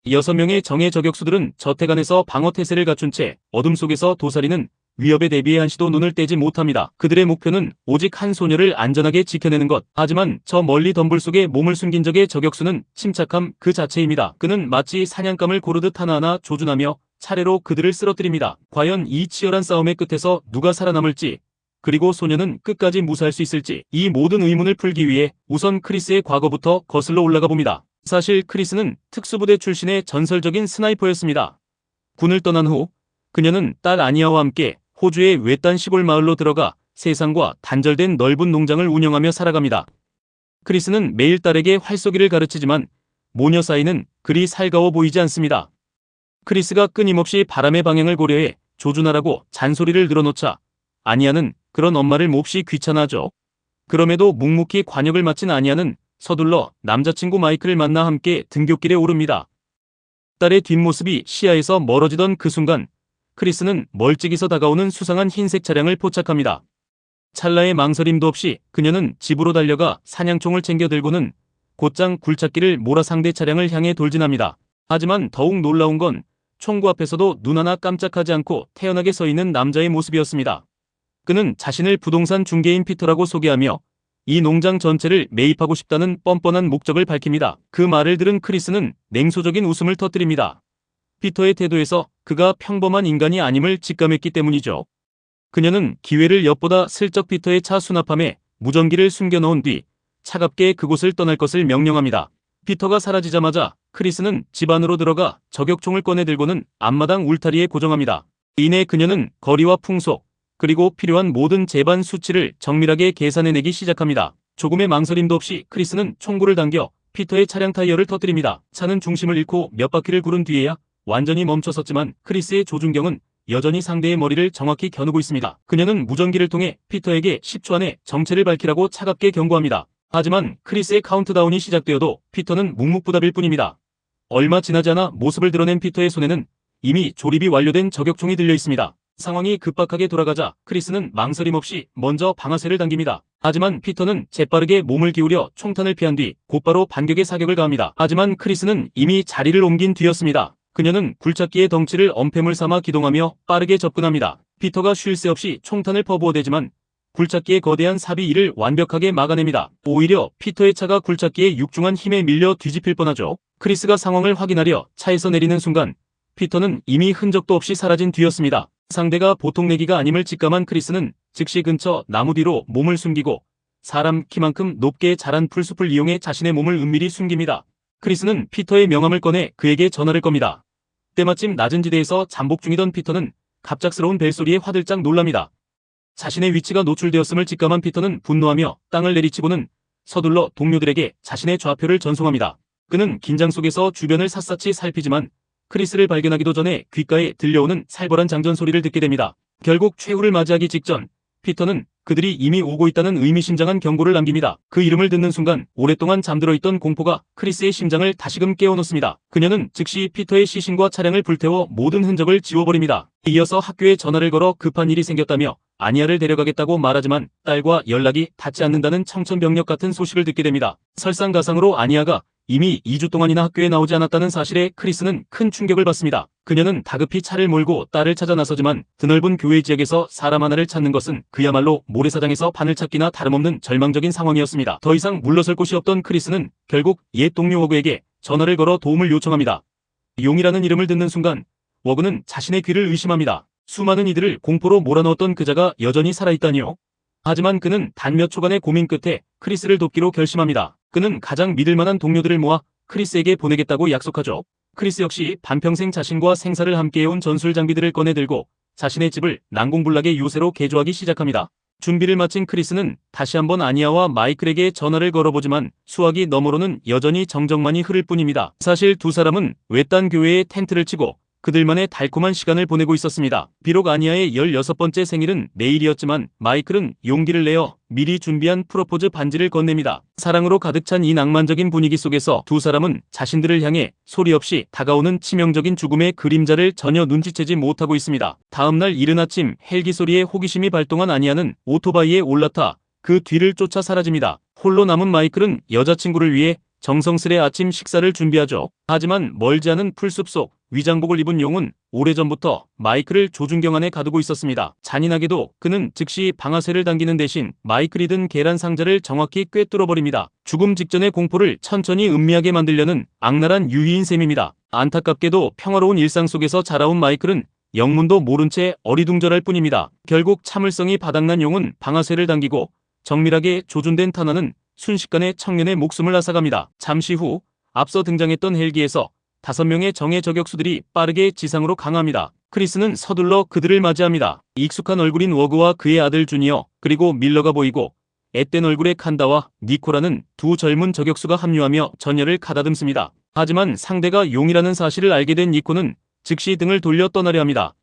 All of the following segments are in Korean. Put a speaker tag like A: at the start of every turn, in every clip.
A: 6명의 정예 저격수들은 저택 안에서 방어태세를 갖춘 채 어둠 속에서 도사리는 위협에 대비해 한시도 눈을 떼지 못합니다. 그들의 목표는 오직 한 소녀를 안전하게 지켜내는 것. 하지만 저 멀리 덤불 속에 몸을 숨긴 적의 저격수는 침착함 그 자체입니다. 그는 마치 사냥감을 고르듯 하나하나 조준하며 차례로 그들을 쓰러뜨립니다. 과연 이 치열한 싸움의 끝에서 누가 살아남을지, 그리고 소녀는 끝까지 무사할 수 있을지, 이 모든 의문을 풀기 위해 우선 크리스의 과거부터 거슬러 올라가 봅니다. 사실 크리스는 특수부대 출신의 전설적인 스나이퍼였습니다. 군을 떠난 후 그녀는 딸 아니아와 함께 호주의 외딴 시골 마을로 들어가 세상과 단절된 넓은 농장을 운영하며 살아갑니다. 크리스는 매일 딸에게 활쏘기를 가르치지만 모녀 사이는 그리 살가워 보이지 않습니다. 크리스가 끊임없이 바람의 방향을 고려해 조준하라고 잔소리를 늘어놓자 아니아는 그런 엄마를 몹시 귀찮아하죠. 그럼에도 묵묵히 관역을 마친 아니아는 서둘러 남자친구 마이크를 만나 함께 등굣길에 오릅니다. 딸의 뒷모습이 시야에서 멀어지던 그 순간 크리스는 멀찍이서 다가오는 수상한 흰색 차량을 포착합니다. 찰나의 망설임도 없이 그녀는 집으로 달려가 사냥총을 챙겨 들고는 곧장 굴착기를 몰아 상대 차량을 향해 돌진합니다. 하지만 더욱 놀라운 건 총구 앞에서도 눈 하나 깜짝하지 않고 태연하게 서 있는 남자의 모습이었습니다. 그는 자신을 부동산 중개인 피터라고 소개하며 이 농장 전체를 매입하고 싶다는 뻔뻔한 목적을 밝힙니다. 그 말을 들은 크리스는 냉소적인 웃음을 터뜨립니다. 피터의 태도에서 그가 평범한 인간이 아님을 직감했기 때문이죠. 그녀는 기회를 엿보다 슬쩍 피터의 차 수납함에 무전기를 숨겨놓은 뒤 차갑게 그곳을 떠날 것을 명령합니다. 피터가 사라지자마자 크리스는 집 안으로 들어가 저격총을 꺼내 들고는 앞마당 울타리에 고정합니다. 이내 그녀는 거리와 풍속, 그리고 필요한 모든 제반 수치를 정밀하게 계산해내기 시작합니다. 조금의 망설임도 없이 크리스는 총구를 당겨 피터의 차량 타이어를 터뜨립니다. 차는 중심을 잃고 몇 바퀴를 구른 뒤에야 완전히 멈춰섰지만 크리스의 조준경은 여전히 상대의 머리를 정확히 겨누고 있습니다. 그녀는 무전기를 통해 피터에게 10초 안에 정체를 밝히라고 차갑게 경고합니다. 하지만 크리스의 카운트다운이 시작되어도 피터는 묵묵부답일 뿐입니다. 얼마 지나지 않아 모습을 드러낸 피터의 손에는 이미 조립이 완료된 저격총이 들려 있습니다. 상황이 급박하게 돌아가자 크리스는 망설임 없이 먼저 방아쇠를 당깁니다. 하지만 피터는 재빠르게 몸을 기울여 총탄을 피한 뒤 곧바로 반격의 사격을 가합니다. 하지만 크리스는 이미 자리를 옮긴 뒤였습니다. 그녀는 굴착기의 덩치를 엄폐물 삼아 기동하며 빠르게 접근합니다. 피터가 쉴 새 없이 총탄을 퍼부어대지만 굴착기의 거대한 삽이 이를 완벽하게 막아냅니다. 오히려 피터의 차가 굴착기의 육중한 힘에 밀려 뒤집힐 뻔하죠. 크리스가 상황을 확인하려 차에서 내리는 순간 피터는 이미 흔적도 없이 사라진 뒤였습니다. 상대가 보통 내기가 아님을 직감한 크리스는 즉시 근처 나무 뒤로 몸을 숨기고 사람 키만큼 높게 자란 풀숲을 이용해 자신의 몸을 은밀히 숨깁니다. 크리스는 피터의 명함을 꺼내 그에게 전화를 겁니다. 때마침 낮은 지대에서 잠복 중이던 피터는 갑작스러운 벨소리에 화들짝 놀랍니다. 자신의 위치가 노출되었음을 직감한 피터는 분노하며 땅을 내리치고는 서둘러 동료들에게 자신의 좌표를 전송합니다. 그는 긴장 속에서 주변을 샅샅이 살피지만 크리스를 발견하기도 전에 귓가에 들려오는 살벌한 장전 소리를 듣게 됩니다. 결국 최후를 맞이하기 직전 피터는 그들이 이미 오고 있다는 의미심장한 경고를 남깁니다. 그 이름을 듣는 순간 오랫동안 잠들어 있던 공포가 크리스의 심장을 다시금 깨워놓습니다. 그녀는 즉시 피터의 시신과 차량을 불태워 모든 흔적을 지워버립니다. 이어서 학교에 전화를 걸어 급한 일이 생겼다며 아니아를 데려가겠다고 말하지만 딸과 연락이 닿지 않는다는 청천벽력 같은 소식을 듣게 됩니다. 설상가상으로 아니아가 이미 2주 동안이나 학교에 나오지 않았다는 사실에 크리스는 큰 충격을 받습니다. 그녀는 다급히 차를 몰고 딸을 찾아 나서지만 드넓은 교외 지역에서 사람 하나를 찾는 것은 그야말로 모래사장에서 바늘 찾기나 다름없는 절망적인 상황이었습니다. 더 이상 물러설 곳이 없던 크리스는 결국 옛 동료 워그에게 전화를 걸어 도움을 요청합니다. 용이라는 이름을 듣는 순간 워그는 자신의 귀를 의심합니다. 수많은 이들을 공포로 몰아넣었던 그자가 여전히 살아있다니요. 하지만 그는 단 몇 초간의 고민 끝에 크리스를 돕기로 결심합니다. 그는 가장 믿을만한 동료들을 모아 크리스에게 보내겠다고 약속하죠. 크리스 역시 반평생 자신과 생사를 함께해온 전술 장비들을 꺼내들고 자신의 집을 난공불락의 요새로 개조하기 시작합니다. 준비를 마친 크리스는 다시 한번 아니아와 마이클에게 전화를 걸어보지만 수화기 너머로는 여전히 정적만이 흐를 뿐입니다. 사실 두 사람은 외딴 교회에 텐트를 치고 그들만의 달콤한 시간을 보내고 있었습니다. 비록 아니아의 16번째 생일은 내일이었지만 마이클은 용기를 내어 미리 준비한 프로포즈 반지를 건넵니다. 사랑으로 가득 찬 이 낭만적인 분위기 속에서 두 사람은 자신들을 향해 소리 없이 다가오는 치명적인 죽음의 그림자를 전혀 눈치채지 못하고 있습니다. 다음날 이른 아침 헬기 소리에 호기심이 발동한 아니아는 오토바이에 올라타 그 뒤를 쫓아 사라집니다. 홀로 남은 마이클은 여자친구를 위해 정성스레 아침 식사를 준비하죠. 하지만 멀지 않은 풀숲 속 위장복을 입은 용은 오래전부터 마이클을 조준경 안에 가두고 있었습니다. 잔인하게도 그는 즉시 방아쇠를 당기는 대신 마이클이 든 계란 상자를 정확히 꿰뚫어버립니다. 죽음 직전의 공포를 천천히 음미하게 만들려는 악랄한 유희인 셈입니다. 안타깝게도 평화로운 일상 속에서 자라온 마이클은 영문도 모른 채 어리둥절할 뿐입니다. 결국 참을성이 바닥난 용은 방아쇠를 당기고 정밀하게 조준된 탄환은 순식간에 청년의 목숨을 앗아갑니다. 잠시 후 앞서 등장했던 헬기에서 5명의 정예 저격수들이 빠르게 지상으로 강화합니다. 크리스는 서둘러 그들을 맞이합니다. 익숙한 얼굴인 워그와 그의 아들 주니어, 그리고 밀러가 보이고 앳된 얼굴의 칸다와 니코라는 두 젊은 저격수가 합류하며 전열을 가다듬습니다. 하지만 상대가 용이라는 사실을 알게 된 니코는 즉시 등을 돌려 떠나려 합니다.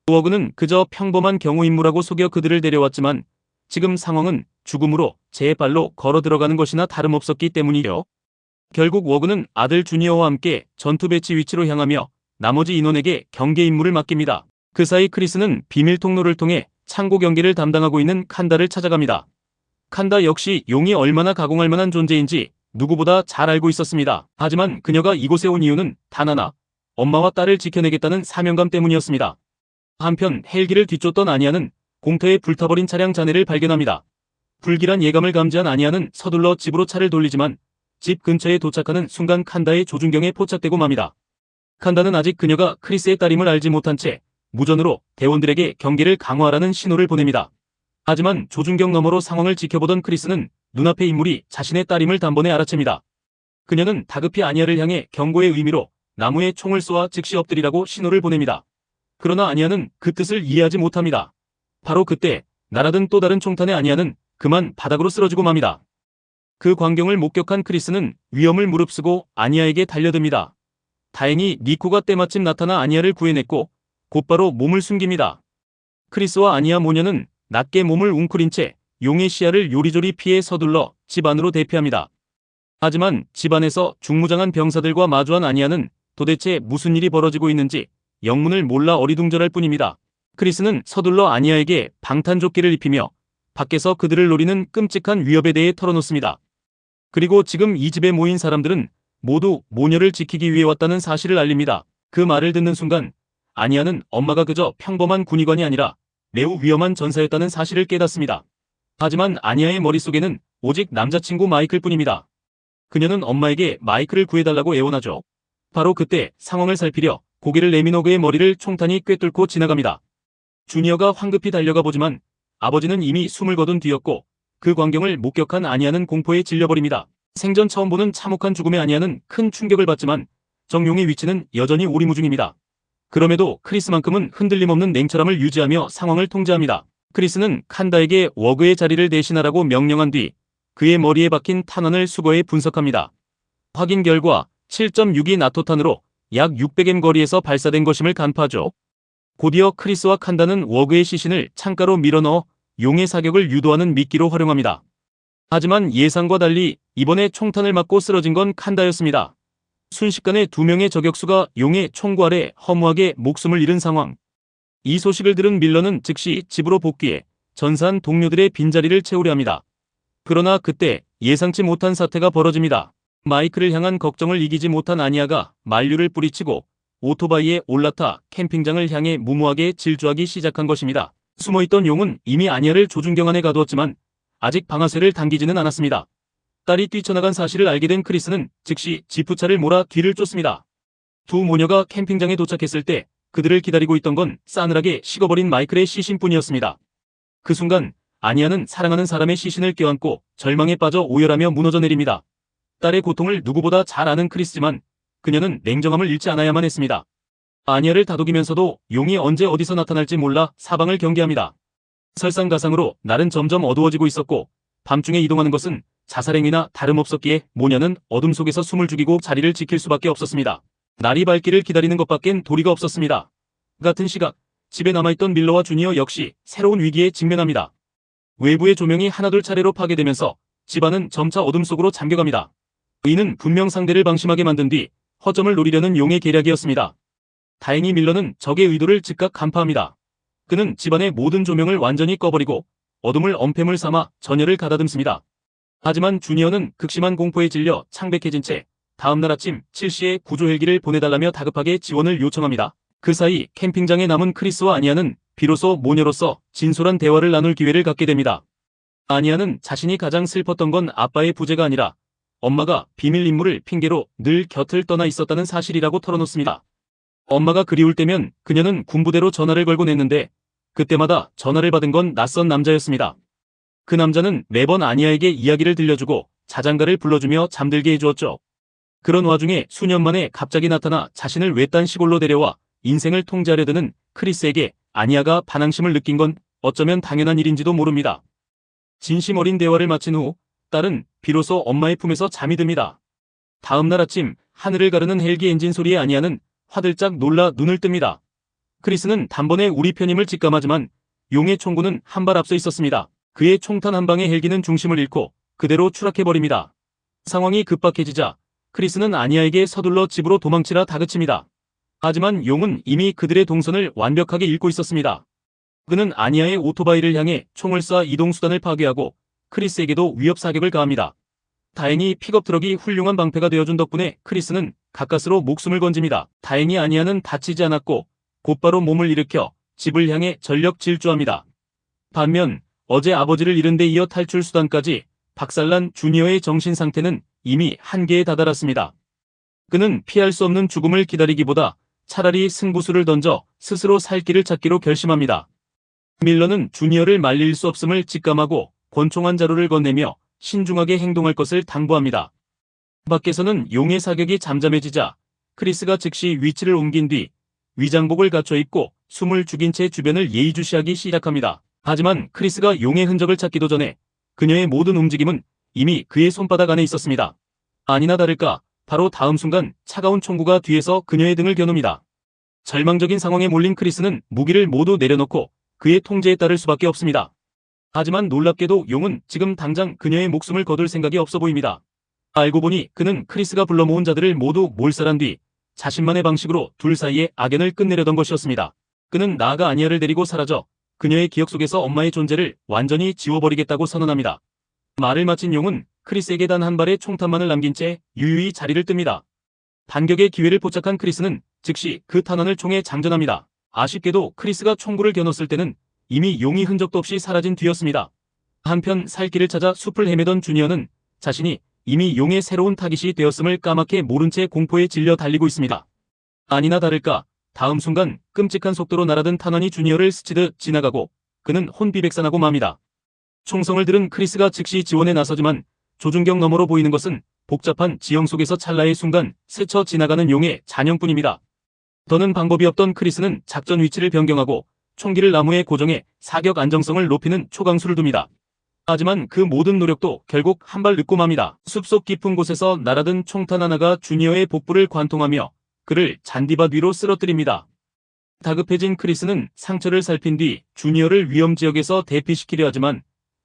A: 워그는 그저 평범한 경호 임무라고 속여 그들을 데려왔지만 지금 상황은 죽음으로 제 발로 걸어 들어가는 것이나 다름없었기 때문이죠. 결국 워그는 아들 주니어와 함께 전투 배치 위치로 향하며 나머지 인원에게 경계 임무를 맡깁니다. 그 사이 크리스는 비밀 통로를 통해 창고 경계를 담당하고 있는 칸다를 찾아갑니다. 칸다 역시 용이 얼마나 가공할 만한 존재인지 누구보다 잘 알고 있었습니다. 하지만 그녀가 이곳에 온 이유는 단 하나, 엄마와 딸을 지켜내겠다는 사명감 때문이었습니다. 한편 헬기를 뒤쫓던 아니아는 공터에 불타버린 차량 잔해를 발견합니다. 불길한 예감을 감지한 아니아는 서둘러 집으로 차를 돌리지만 집 근처에 도착하는 순간 칸다의 조준경에 포착되고 맙니다. 칸다는 아직 그녀가 크리스의 딸임을 알지 못한 채 무전으로 대원들에게 경계를 강화하라는 신호를 보냅니다. 하지만 조준경 너머로 상황을 지켜보던 크리스는 눈앞의 인물이 자신의 딸임을 단번에 알아챕니다. 그녀는 다급히 아니아를 향해 경고의 의미로 나무에 총을 쏘아 즉시 엎드리라고 신호를 보냅니다. 그러나 아니아는 그 뜻을 이해하지 못합니다. 바로 그때 날아든 또 다른 총탄에 아니아는 그만 바닥으로 쓰러지고 맙니다. 그 광경을 목격한 크리스는 위험을 무릅쓰고 아니아에게 달려듭니다. 다행히 니코가 때마침 나타나 아니아를 구해냈고 곧바로 몸을 숨깁니다. 크리스와 아니아 모녀는 낮게 몸을 웅크린 채 용의 시야를 요리조리 피해 서둘러 집 안으로 대피합니다. 하지만 집 안에서 중무장한 병사들과 마주한 아니아는 도대체 무슨 일이 벌어지고 있는지 영문을 몰라 어리둥절할 뿐입니다. 크리스는 서둘러 아니아에게 방탄조끼를 입히며 밖에서 그들을 노리는 끔찍한 위협에 대해 털어놓습니다. 그리고 지금 이 집에 모인 사람들은 모두 모녀를 지키기 위해 왔다는 사실을 알립니다. 그 말을 듣는 순간 아니아는 엄마가 그저 평범한 군의관이 아니라 매우 위험한 전사였다는 사실을 깨닫습니다. 하지만 아니아의 머릿속에는 오직 남자친구 마이클 뿐입니다. 그녀는 엄마에게 마이클을 구해달라고 애원하죠. 바로 그때 상황을 살피려 고개를 내민 워그의 머리를 총탄이 꿰뚫고 지나갑니다. 주니어가 황급히 달려가 보지만 아버지는 이미 숨을 거둔 뒤였고 그 광경을 목격한 아니아는 공포에 질려버립니다. 생전 처음 보는 참혹한 죽음의 아니아는 큰 충격을 받지만 정용의 위치는 여전히 오리무중입니다. 그럼에도 크리스만큼은 흔들림 없는 냉철함을 유지하며 상황을 통제합니다. 크리스는 칸다에게 워그의 자리를 대신하라고 명령한 뒤 그의 머리에 박힌 탄환을 수거해 분석합니다. 확인 결과 7.62 나토탄으로 약 600m 거리에서 발사된 것임을 간파하죠. 곧이어 크리스와 칸다는 워그의 시신을 창가로 밀어넣어 용의 사격을 유도하는 미끼로 활용합니다. 하지만 예상과 달리 이번에 총탄을 맞고 쓰러진 건 칸다였습니다. 순식간에 2명의 저격수가 용의 총구 아래 허무하게 목숨을 잃은 상황. 이 소식을 들은 밀러는 즉시 집으로 복귀해 전사한 동료들의 빈자리를 채우려 합니다. 그러나 그때 예상치 못한 사태가 벌어집니다. 마이클을 향한 걱정을 이기지 못한 아니아가 만류를 뿌리치고 오토바이에 올라타 캠핑장을 향해 무모하게 질주하기 시작한 것입니다. 숨어있던 용은 이미 아니아를 조준경 안에 가두었지만 아직 방아쇠를 당기지는 않았습니다. 딸이 뛰쳐나간 사실을 알게 된 크리스는 즉시 지프차를 몰아 뒤를 쫓습니다. 두 모녀가 캠핑장에 도착했을 때 그들을 기다리고 있던 건 싸늘하게 식어버린 마이클의 시신뿐이었습니다. 그 순간 아니아는 사랑하는 사람의 시신을 껴안고 절망에 빠져 오열하며 무너져 내립니다. 딸의 고통을 누구보다 잘 아는 크리스지만 그녀는 냉정함을 잃지 않아야만 했습니다. 아니아를 다독이면서도 용이 언제 어디서 나타날지 몰라 사방을 경계합니다. 설상가상으로 날은 점점 어두워지고 있었고 밤중에 이동하는 것은 자살행위나 다름없었기에 모녀는 어둠 속에서 숨을 죽이고 자리를 지킬 수밖에 없었습니다. 날이 밝기를 기다리는 것밖엔 도리가 없었습니다. 같은 시각 집에 남아있던 밀러와 주니어 역시 새로운 위기에 직면합니다. 외부의 조명이 하나둘 차례로 파괴되면서 집안은 점차 어둠 속으로 잠겨갑니다. 이는 분명 상대를 방심하게 만든 뒤 허점을 노리려는 용의 계략이었습니다. 다행히 밀러는 적의 의도를 즉각 간파합니다. 그는 집안의 모든 조명을 완전히 꺼버리고 어둠을 엄폐물 삼아 전열을 가다듬습니다. 하지만 주니어는 극심한 공포에 질려 창백해진 채 다음날 아침 7시에 구조 헬기를 보내달라며 다급하게 지원을 요청합니다. 그 사이 캠핑장에 남은 크리스와 아니아는 비로소 모녀로서 진솔한 대화를 나눌 기회를 갖게 됩니다. 아니아는 자신이 가장 슬펐던 건 아빠의 부재가 아니라 엄마가 비밀 임무를 핑계로 늘 곁을 떠나 있었다는 사실이라고 털어놓습니다. 엄마가 그리울 때면 그녀는 군부대로 전화를 걸곤 했는데 그때마다 전화를 받은 건 낯선 남자였습니다. 그 남자는 매번 아니아에게 이야기를 들려주고 자장가를 불러주며 잠들게 해주었죠. 그런 와중에 수년 만에 갑자기 나타나 자신을 외딴 시골로 데려와 인생을 통제하려 드는 크리스에게 아니아가 반항심을 느낀 건 어쩌면 당연한 일인지도 모릅니다. 진심 어린 대화를 마친 후 딸은 비로소 엄마의 품에서 잠이 듭니다. 다음날 아침 하늘을 가르는 헬기 엔진 소리에 아니아는 화들짝 놀라 눈을 뜹니다. 크리스는 단번에 우리 편임을 직감하지만 용의 총구는 한 발 앞서 있었습니다. 그의 총탄 한 방에 헬기는 중심을 잃고 그대로 추락해버립니다. 상황이 급박해지자 크리스는 아니아에게 서둘러 집으로 도망치라 다그칩니다. 하지만 용은 이미 그들의 동선을 완벽하게 읽고 있었습니다. 그는 아니아의 오토바이를 향해 총을 쏴 이동수단을 파괴하고 크리스에게도 위협 사격을 가합니다. 다행히 픽업 트럭이 훌륭한 방패가 되어준 덕분에 크리스는 가까스로 목숨을 건집니다. 다행히 아니아는 다치지 않았고 곧바로 몸을 일으켜 집을 향해 전력 질주합니다. 반면 어제 아버지를 잃은 데 이어 탈출 수단까지 박살난 주니어의 정신 상태는 이미 한계에 다다랐습니다. 그는 피할 수 없는 죽음을 기다리기보다 차라리 승부수를 던져 스스로 살 길을 찾기로 결심합니다. 밀러는 주니어를 말릴 수 없음을 직감하고 권총한 자루를 건네며 신중하게 행동할 것을 당부합니다. 밖에서는 용의 사격이 잠잠해지자 크리스가 즉시 위치를 옮긴 뒤 위장복을 갖춰 입고 숨을 죽인 채 주변을 예의주시하기 시작합니다. 하지만 크리스가 용의 흔적을 찾기도 전에 그녀의 모든 움직임은 이미 그의 손바닥 안에 있었습니다. 아니나 다를까 바로 다음 순간 차가운 총구가 뒤에서 그녀의 등을 겨눕니다. 절망적인 상황에 몰린 크리스는 무기를 모두 내려놓고 그의 통제에 따를 수밖에 없습니다. 하지만 놀랍게도 용은 지금 당장 그녀의 목숨을 거둘 생각이 없어 보입니다. 알고 보니 그는 크리스가 불러 모은 자들을 모두 몰살한 뒤 자신만의 방식으로 둘 사이의 악연을 끝내려던 것이었습니다. 그는 나아가 아니아를 데리고 사라져 그녀의 기억 속에서 엄마의 존재를 완전히 지워버리겠다고 선언합니다. 말을 마친 용은 크리스에게 단 한 발의 총탄만을 남긴 채 유유히 자리를 뜹니다. 반격의 기회를 포착한 크리스는 즉시 그 탄환을 총에 장전합니다. 아쉽게도 크리스가 총구를 겨눴을 때는 이미 용이 흔적도 없이 사라진 뒤였습니다. 한편 살 길을 찾아 숲을 헤매던 주니어는 자신이 이미 용의 새로운 타깃이 되었음을 까맣게 모른 채 공포에 질려 달리고 있습니다. 아니나 다를까 다음 순간 끔찍한 속도로 날아든 탄환이 주니어를 스치듯 지나가고 그는 혼비백산하고 맙니다. 총성을 들은 크리스가 즉시 지원에 나서지만 조준경 너머로 보이는 것은 복잡한 지형 속에서 찰나의 순간 스쳐 지나가는 용의 잔영뿐입니다. 더는 방법이 없던 크리스는 작전 위치를 변경하고 총기를 나무에 고정해 사격 안정성을 높이는 초강수를 둡니다. 하지만 그 모든 노력도 결국 한 발 늦고 맙니다. 숲속 깊은 곳에서 날아든 총탄 하나가 주니어의 복부를 관통하며 그를 잔디밭 위로 쓰러뜨립니다. 다급해진 크리스는 상처를 살핀 뒤 주니어를 위험 지역에서 대피시키려 하지만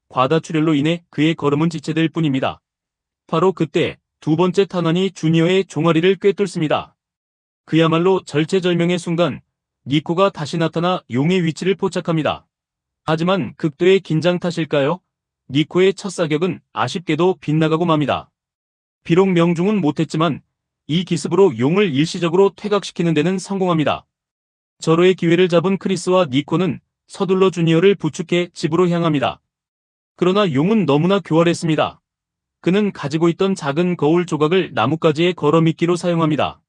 A: 과다출혈로 인해 그의 걸음은 지체될 뿐입니다. 바로 그때 두 번째 탄환이 주니어의 종아리를 꿰뚫습니다. 그야말로 절체절명의 순간 니코가 다시 나타나 용의 위치를 포착합니다. 하지만 극도의 긴장 탓일까요? 니코의 첫 사격은 아쉽게도 빗나가고 맙니다. 비록 명중은 못했지만 이 기습으로 용을 일시적으로 퇴각시키는 데는 성공합니다. 절호의 기회를 잡은 크리스와 니코는 서둘러 주니어를 부축해 집으로 향합니다. 그러나 용은 너무나 교활했습니다. 그는 가지고 있던 작은 거울 조각을 나뭇가지에 걸어 미끼로 사용합니다.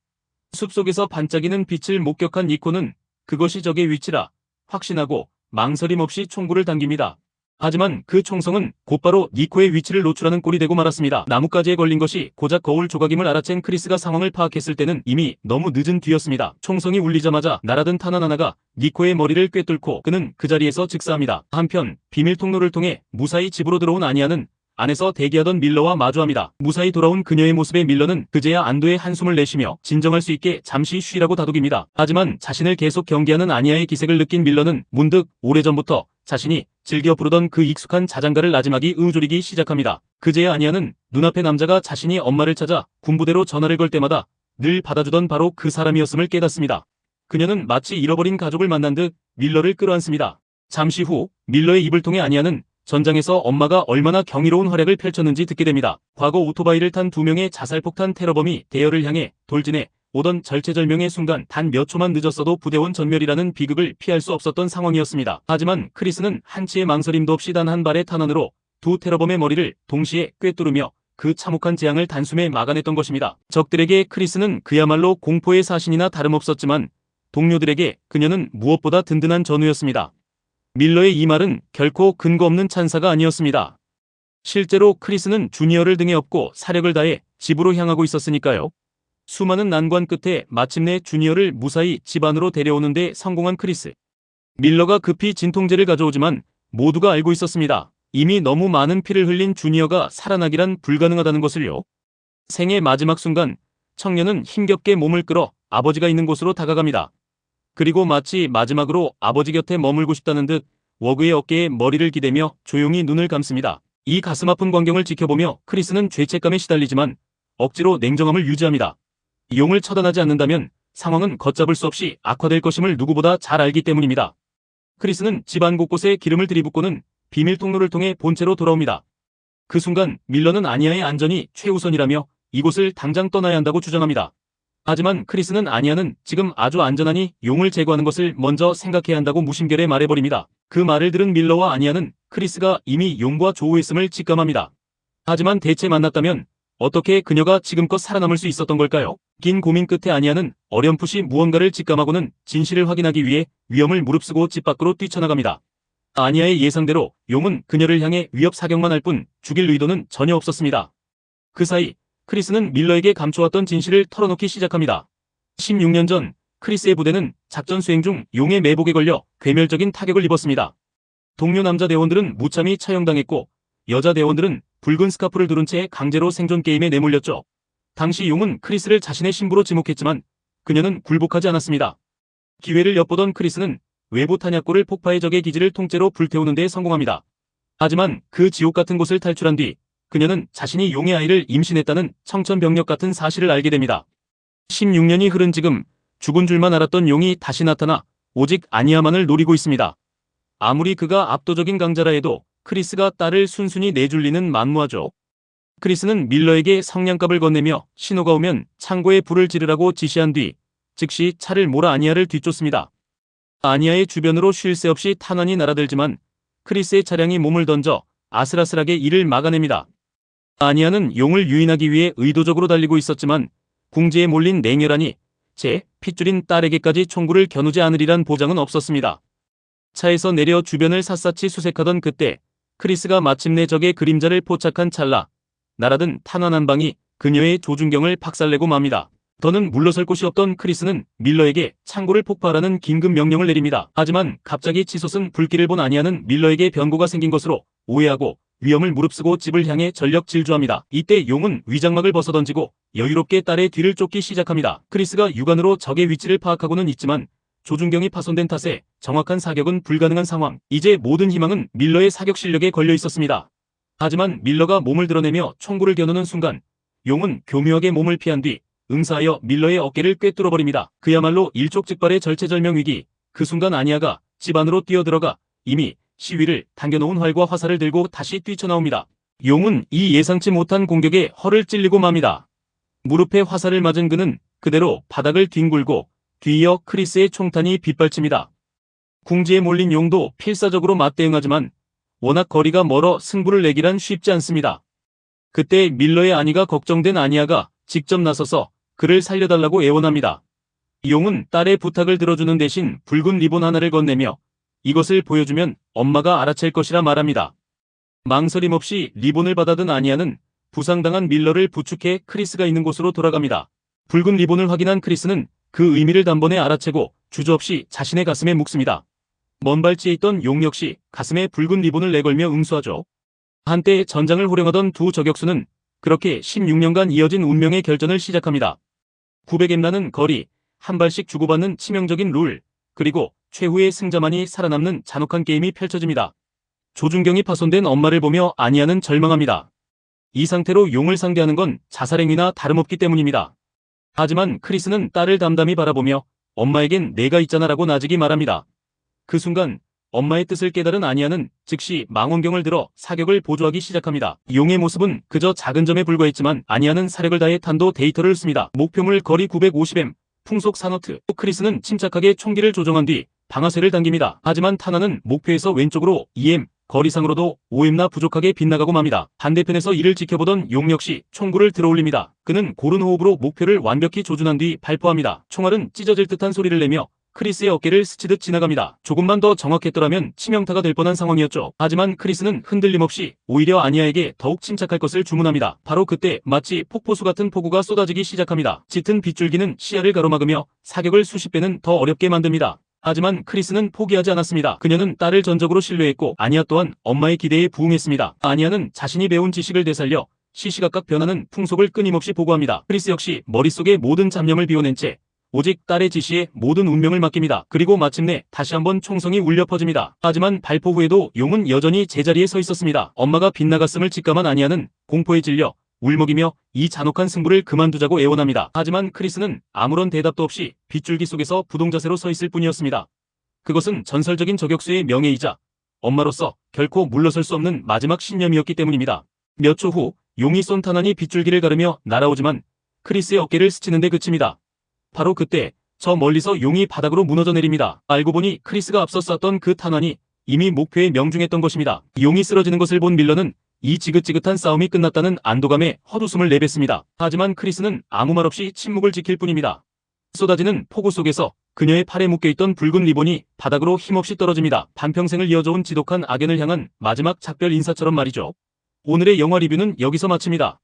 A: 숲속에서 반짝이는 빛을 목격한 니코는 그것이 적의 위치라 확신하고 망설임 없이 총구를 당깁니다. 하지만 그 총성은 곧바로 니코의 위치를 노출하는 꼴이 되고 말았습니다. 나뭇가지에 걸린 것이 고작 거울 조각임을 알아챈 크리스가 상황을 파악했을 때는 이미 너무 늦은 뒤였습니다. 총성이 울리자마자 날아든 탄환 하나가 니코의 머리를 꿰뚫고 그는 그 자리에서 즉사합니다. 한편 비밀 통로를 통해 무사히 집으로 들어온 아니아는 안에서 대기하던 밀러와 마주합니다. 무사히 돌아온 그녀의 모습에 밀러는 그제야 안도의 한숨을 내쉬며 진정할 수 있게 잠시 쉬라고 다독입니다. 하지만 자신을 계속 경계하는 아니아의 기색을 느낀 밀러는 문득 오래전부터 자신이 즐겨 부르던 그 익숙한 자장가를 나지막이 으우조리기 시작합니다. 그제야 아니아는 눈앞의 남자가 자신이 엄마를 찾아 군부대로 전화를 걸 때마다 늘 받아주던 바로 그 사람이었음을 깨닫습니다. 그녀는 마치 잃어버린 가족을 만난 듯 밀러를 끌어안습니다. 잠시 후 밀러의 입을 통해 아니아는 전장에서 엄마가 얼마나 경이로운 활약을 펼쳤는지 듣게 됩니다. 과거 오토바이를 탄 2명의 자살폭탄 테러범이 대열을 향해 돌진해 오던 절체절명의 순간 단 몇 초만 늦었어도 부대원 전멸이라는 비극을 피할 수 없었던 상황이었습니다. 하지만 크리스는 한치의 망설임도 없이 단 한 발의 탄환으로 두 테러범의 머리를 동시에 꿰뚫으며 그 참혹한 재앙을 단숨에 막아냈던 것입니다. 적들에게 크리스는 그야말로 공포의 사신이나 다름없었지만 동료들에게 그녀는 무엇보다 든든한 전우였습니다. 밀러의 이 말은 결코 근거 없는 찬사가 아니었습니다. 실제로 크리스는 주니어를 등에 업고 사력을 다해 집으로 향하고 있었으니까요. 수많은 난관 끝에 마침내 주니어를 무사히 집 안으로 데려오는 데 성공한 크리스. 밀러가 급히 진통제를 가져오지만 모두가 알고 있었습니다. 이미 너무 많은 피를 흘린 주니어가 살아나기란 불가능하다는 것을요. 생의 마지막 순간 청년은 힘겹게 몸을 끌어 아버지가 있는 곳으로 다가갑니다. 그리고 마치 마지막으로 아버지 곁에 머물고 싶다는 듯 워그의 어깨에 머리를 기대며 조용히 눈을 감습니다. 이 가슴 아픈 광경을 지켜보며 크리스는 죄책감에 시달리지만 억지로 냉정함을 유지합니다. 용을 처단하지 않는다면 상황은 걷잡을 수 없이 악화될 것임을 누구보다 잘 알기 때문입니다. 크리스는 집안 곳곳에 기름을 들이붓고는 비밀 통로를 통해 본체로 돌아옵니다. 그 순간 밀러는 아니아의 안전이 최우선이라며 이곳을 당장 떠나야 한다고 주장합니다. 하지만 크리스는 아니아는 지금 아주 안전하니 용을 제거하는 것을 먼저 생각해야 한다고 무심결에 말해버립니다. 그 말을 들은 밀러와 아니아는 크리스가 이미 용과 조우했음을 직감합니다. 하지만 대체 만났다면 어떻게 그녀가 지금껏 살아남을 수 있었던 걸까요? 긴 고민 끝에 아니아는 어렴풋이 무언가를 직감하고는 진실을 확인하기 위해 위험을 무릅쓰고 집 밖으로 뛰쳐나갑니다. 아니아의 예상대로 용은 그녀를 향해 위협 사격만 할 뿐 죽일 의도는 전혀 없었습니다. 그 사이 크리스는 밀러에게 감춰왔던 진실을 털어놓기 시작합니다. 16년 전 크리스의 부대는 작전 수행 중 용의 매복에 걸려 괴멸적인 타격을 입었습니다. 동료 남자 대원들은 무참히 처형당했고 여자 대원들은 붉은 스카프를 두른 채 강제로 생존 게임에 내몰렸죠. 당시 용은 크리스를 자신의 신부로 지목했지만 그녀는 굴복하지 않았습니다. 기회를 엿보던 크리스는 외부 탄약고를 폭파해 적의 기지를 통째로 불태우는 데 성공합니다. 하지만 그 지옥 같은 곳을 탈출한 뒤 그녀는 자신이 용의 아이를 임신했다는 청천벽력 같은 사실을 알게 됩니다. 16년이 흐른 지금 죽은 줄만 알았던 용이 다시 나타나 오직 아니아만을 노리고 있습니다. 아무리 그가 압도적인 강자라 해도 크리스가 딸을 순순히 내줄 리는 만무하죠. 크리스는 밀러에게 성냥갑을 건네며 신호가 오면 창고에 불을 지르라고 지시한 뒤 즉시 차를 몰아 아니아를 뒤쫓습니다. 아니아의 주변으로 쉴 새 없이 탄환이 날아들지만 크리스의 차량이 몸을 던져 아슬아슬하게 이를 막아냅니다. 아니아는 용을 유인하기 위해 의도적으로 달리고 있었지만 궁지에 몰린 냉혈하니 제 핏줄인 딸에게까지 총구를 겨누지 않으리란 보장은 없었습니다. 차에서 내려 주변을 샅샅이 수색하던 그때 크리스가 마침내 적의 그림자를 포착한 찰나 날아든 탄환 한 방이 그녀의 조준경을 박살내고 맙니다. 더는 물러설 곳이 없던 크리스는 밀러에게 창고를 폭파하라는 긴급 명령을 내립니다. 하지만 갑자기 치솟은 불길을 본 아니아는 밀러에게 변고가 생긴 것으로 오해하고 위험을 무릅쓰고 집을 향해 전력 질주합니다. 이때 용은 위장막을 벗어던지고 여유롭게 딸의 뒤를 쫓기 시작합니다. 크리스가 육안으로 적의 위치를 파악하고는 있지만 조준경이 파손된 탓에 정확한 사격은 불가능한 상황. 이제 모든 희망은 밀러의 사격 실력에 걸려 있었습니다. 하지만 밀러가 몸을 드러내며 총구를 겨누는 순간 용은 교묘하게 몸을 피한 뒤 응사하여 밀러의 어깨를 꿰뚫어버립니다. 그야말로 일촉즉발의 절체절명 위기. 그 순간 아니아가 집 안으로 뛰어들어가 이미 시위를 당겨놓은 활과 화살을 들고 다시 뛰쳐나옵니다. 용은 이 예상치 못한 공격에 허를 찔리고 맙니다. 무릎에 화살을 맞은 그는 그대로 바닥을 뒹굴고 뒤이어 크리스의 총탄이 빗발칩니다. 궁지에 몰린 용도 필사적으로 맞대응하지만 워낙 거리가 멀어 승부를 내기란 쉽지 않습니다. 그때 밀러의 아니가 걱정된 아니아가 직접 나서서 그를 살려달라고 애원합니다. 용은 딸의 부탁을 들어주는 대신 붉은 리본 하나를 건네며 이것을 보여주면 엄마가 알아챌 것이라 말합니다. 망설임 없이 리본을 받아든 아니아는 부상당한 밀러를 부축해 크리스가 있는 곳으로 돌아갑니다. 붉은 리본을 확인한 크리스는 그 의미를 단번에 알아채고 주저없이 자신의 가슴에 묵습니다. 먼 발치에 있던 용 역시 가슴에 붉은 리본을 내걸며 응수하죠. 한때 전장을 호령하던 두 저격수는 그렇게 16년간 이어진 운명의 결전을 시작합니다. 900엠 나는 거리, 한 발씩 주고받는 치명적인 룰, 그리고 최후의 승자만이 살아남는 잔혹한 게임이 펼쳐집니다. 조준경이 파손된 엄마를 보며 아니아는 절망합니다. 이 상태로 용을 상대하는 건 자살행위나 다름없기 때문입니다. 하지만 크리스는 딸을 담담히 바라보며 엄마에겐 내가 있잖아 라고 나직이 말합니다. 그 순간 엄마의 뜻을 깨달은 아니아는 즉시 망원경을 들어 사격을 보조하기 시작합니다. 용의 모습은 그저 작은 점에 불과했지만 아니아는 사력을 다해 탄도 데이터를 씁니다. 목표물 거리 950m, 풍속 4너트. 크리스는 침착하게 총기를 조정한 뒤 방아쇠를 당깁니다. 하지만 탄환은 목표에서 왼쪽으로 2m, 거리상으로도 5m나 부족하게 빗나가고 맙니다. 반대편에서 이를 지켜보던 용 역시 총구를 들어올립니다. 그는 고른 호흡으로 목표를 완벽히 조준한 뒤 발포합니다. 총알은 찢어질 듯한 소리를 내며 크리스의 어깨를 스치듯 지나갑니다. 조금만 더 정확했더라면 치명타가 될 뻔한 상황이었죠. 하지만 크리스는 흔들림 없이 오히려 아니아에게 더욱 침착할 것을 주문합니다. 바로 그때 마치 폭포수 같은 폭우가 쏟아지기 시작합니다. 짙은 빗줄기는 시야를 가로막으며 사격을 수십 배는 더 어렵게 만듭니다. 하지만 크리스는 포기하지 않았습니다. 그녀는 딸을 전적으로 신뢰했고 아니아 또한 엄마의 기대에 부응했습니다. 아니아는 자신이 배운 지식을 되살려 시시각각 변하는 풍속을 끊임없이 보고합니다. 크리스 역시 머릿속의 모든 잡념을 비워낸 채 오직 딸의 지시에 모든 운명을 맡깁니다. 그리고 마침내 다시 한번 총성이 울려 퍼집니다. 하지만 발포 후에도 용은 여전히 제자리에 서 있었습니다. 엄마가 빗나갔음을 직감한 아니아는 공포에 질려 울먹이며 이 잔혹한 승부를 그만두자고 애원합니다. 하지만 크리스는 아무런 대답도 없이 빗줄기 속에서 부동자세로 서 있을 뿐이었습니다. 그것은 전설적인 저격수의 명예이자 엄마로서 결코 물러설 수 없는 마지막 신념이었기 때문입니다. 몇 초 후 용이 쏜 탄환이 빗줄기를 가르며 날아오지만 크리스의 어깨를 스치는 데 그칩니다. 바로 그때 저 멀리서 용이 바닥으로 무너져 내립니다. 알고 보니 크리스가 앞서 쐈던 그 탄환이 이미 목표에 명중했던 것입니다. 용이 쓰러지는 것을 본 밀러는 이 지긋지긋한 싸움이 끝났다는 안도감에 헛웃음을 내뱉습니다. 하지만 크리스는 아무 말 없이 침묵을 지킬 뿐입니다. 쏟아지는 폭우 속에서 그녀의 팔에 묶여있던 붉은 리본이 바닥으로 힘없이 떨어집니다. 반평생을 이어져온 지독한 악연을 향한 마지막 작별 인사처럼 말이죠. 오늘의 영화 리뷰는 여기서 마칩니다.